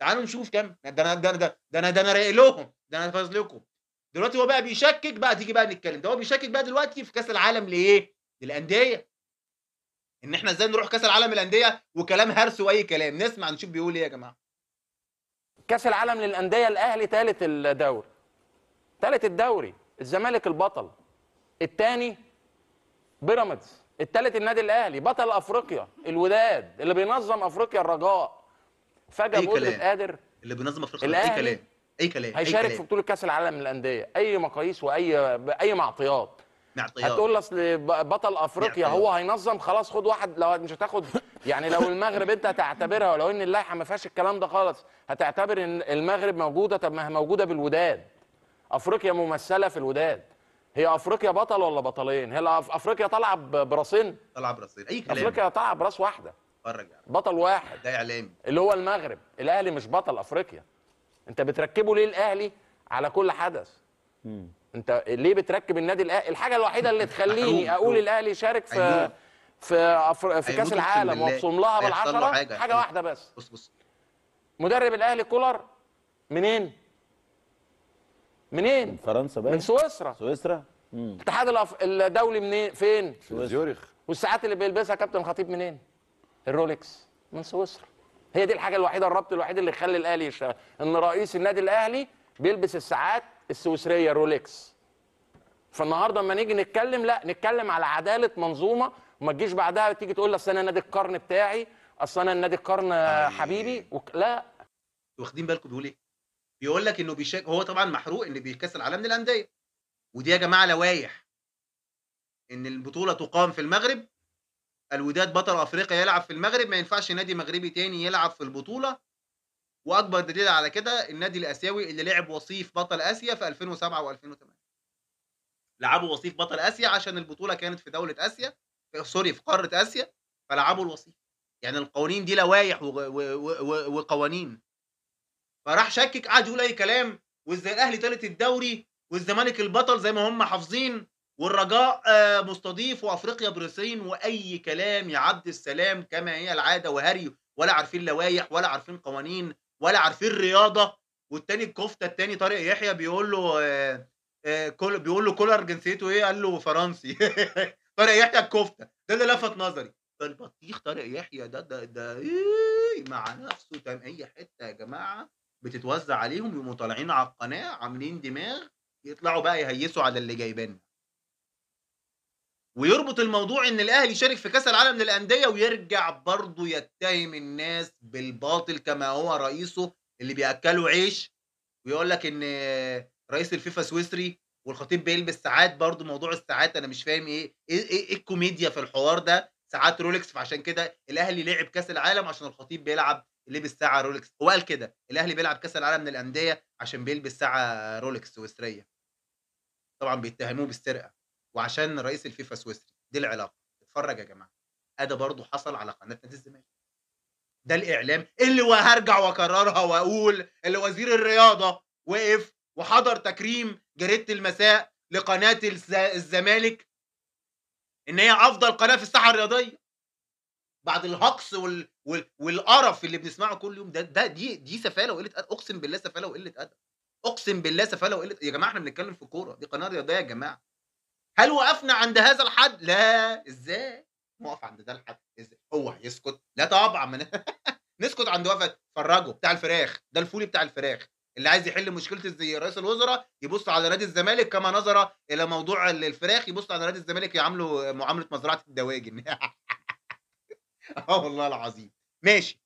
تعالوا نشوف كام، ده أنا رايق لهم، ده أنا فايز لكم. دلوقتي هو بقى بيشكِّك بقى تيجي بقى نتكلم، ده هو بيشكِّك بقى دلوقتي في كأس العالم لإيه؟ للأندية، إن إحنا إزاي نروح كأس العالم للأندية وكلام هرْس وأي كلام، نسمع نشوف بيقول إيه يا جماعة. كاس العالم للانديه الاهلي ثالث الدوري، ثالث الدوري، الزمالك البطل، الثاني بيراميدز، الثالث النادي الاهلي، بطل افريقيا الوداد اللي بينظم افريقيا الرجاء. فجاه أي بقدره كلام، قادر اللي بينظم أفريقيا أي الاهلي كلام، أي كلام، أي هيشارك في كلام، بطوله كاس العالم للانديه، اي مقاييس واي معطيات. معطيات، هتقول لي اصل بطل افريقيا هو معطيات. هينظم، خلاص خد واحد. لو مش هتاخد يعني، لو المغرب انت هتعتبرها، ولو ان اللائحه ما فيهاش الكلام ده خالص، هتعتبر ان المغرب موجوده، طب ما هي موجوده بالوداد. افريقيا ممثله في الوداد. هي افريقيا بطل ولا بطلين؟ هي افريقيا طالعه براسين؟ طلع برصيد، أي كلام. افريقيا طالعه براس واحده، اتفرّج يا عم، بطل واحد ده إعلامي. اللي هو المغرب. الاهلي مش بطل افريقيا. انت بتركبه ليه الاهلي على كل حدث؟ انت ليه بتركب النادي الاهلي؟ الحاجه الوحيده اللي تخليني اقول محروق، الاهلي شارك في هيموت، في كاس هيموت أقسم العالم بالله، وابصم لها هيحصل له بالعشره، حاجة، حاجه هيحصل له. واحده بس. بُص، مدرب الاهلي كولر منين؟ من منين؟ فرنسا من باين. سويسرا. سويسرا. الاتحاد الدولي منين؟ فين؟ سويسرا. زيورخ. والساعات اللي بيلبسها كابتن خطيب منين؟ الرولكس من سويسرا. هي دي الحاجه الوحيده، الربط الوحيد اللي يخلي الاهلي يشتغل، ان رئيس النادي الاهلي بيلبس الساعات السويسريه رولكس. فالنهارده اما نيجي نتكلم، لا نتكلم على عداله منظومه، وما تجيش بعدها تيجي تقول لي اصل انا نادي القرن بتاعي، اصل انا نادي القرن حبيبي لا. واخدين بالكم بيقول إيه؟ بيقول لك إنه هو طبعًا محروق إن كأس العالم للأندية، ودي يا جماعة لوايح، إن البطولة تُقام في المغرب، الوداد بطل أفريقيا يلعب في المغرب، ما ينفعش نادي مغربي تاني يلعب في البطولة، وأكبر دليل على كده النادي الآسيوي اللي لعب وصيف بطل آسيا في 2007 و2008. لعبوا وصيف بطل آسيا عشان البطولة كانت في دولة آسيا، سوري في قارة آسيا، فلعبوا الوصيف. يعني القوانين دي لوايح وقوانين. فراح شكِّك قعد يقول أي كلام، وإزاي الأهلي تالت الدوري، والزمالك البطل زي ما هم حافظين، والرجاء مستضيف، وأفريقيا برصين، وأي كلام يا عبد السلام كما هي العادة وهري، ولا عارفين لوايح ولا عارفين قوانين ولا عارفين رياضة. والتاني الكفتة التاني طارق يحيى بيقول له بيقول له كولر جنسيته إيه؟ قال له فرنسي. طارق يحيى الكفتة، ده اللي لفت نظري. ده البطيخ طارق يحيى ده مع نفسه أي حتة يا جماعة بتتوزّع عليهم يقوموا طالعين على القناة عاملين دماغ، يطلعوا بقى يهيّسوا على اللي جايبيننا، ويربط الموضوع إن الأهلي شارك في كأس العالم للأندية ويرجع برضه يتهم الناس بالباطل كما هو رئيسه اللي بيأكّله عيش، ويقول لك إن رئيس الفيفا سويسري والخطيب بيلبس ساعات برضه. موضوع الساعات أنا مش فاهم إيه الكوميديا في الحوار ده، ساعات رولكس، فعشان كده الأهلي لعب كأس العالم عشان الخطيب بيلعب لبس ساعة رولكس. هو قال كده، الأهلي بيلعب كأس العالم للأندية عشان بيلبس ساعة رولكس سويسرية، طبعًا بيتهموه بالسرقة، وعشان رئيس الفيفا سويسري، دي العلاقة. اتفرّج يا جماعة، أدا برضه حصل على قناة نادي الزمالك. ده الإعلام اللي وهارجع وأكررها وأقول اللي وزير الرياضة وقف وحضر تكريم جريدة المساء لقناة الزمالك إن هي أفضل قناة في الساحة الرياضية، بعد الهجص والقرف اللي بنسمعه كل يوم. دي سفالة وقلة أدب، أقسم بالله سفالة وقلة أدب، أقسم بالله سفالة وقلة. يا جماعة إحنا بنتكلم في كورة، دي قناة رياضية يا جماعة. هل وقفنا عند هذا الحد؟ لا، إزاي نقف عند ده الحد؟ إزاي؟ هو هيسكت؟ لا طبعًا نسكت عند وقفة. اتفرّجوا بتاع الفراخ، ده الفولي بتاع الفراخ، اللي عايز يحل مشكلة زي رئيس الوزرا يبُص على نادي الزمالك كما نظر إلى موضوع الفراخ، يبُص على نادي الزمالك يعامله معاملة مزرعة الدواجن. آه والله العظيم. ماشي.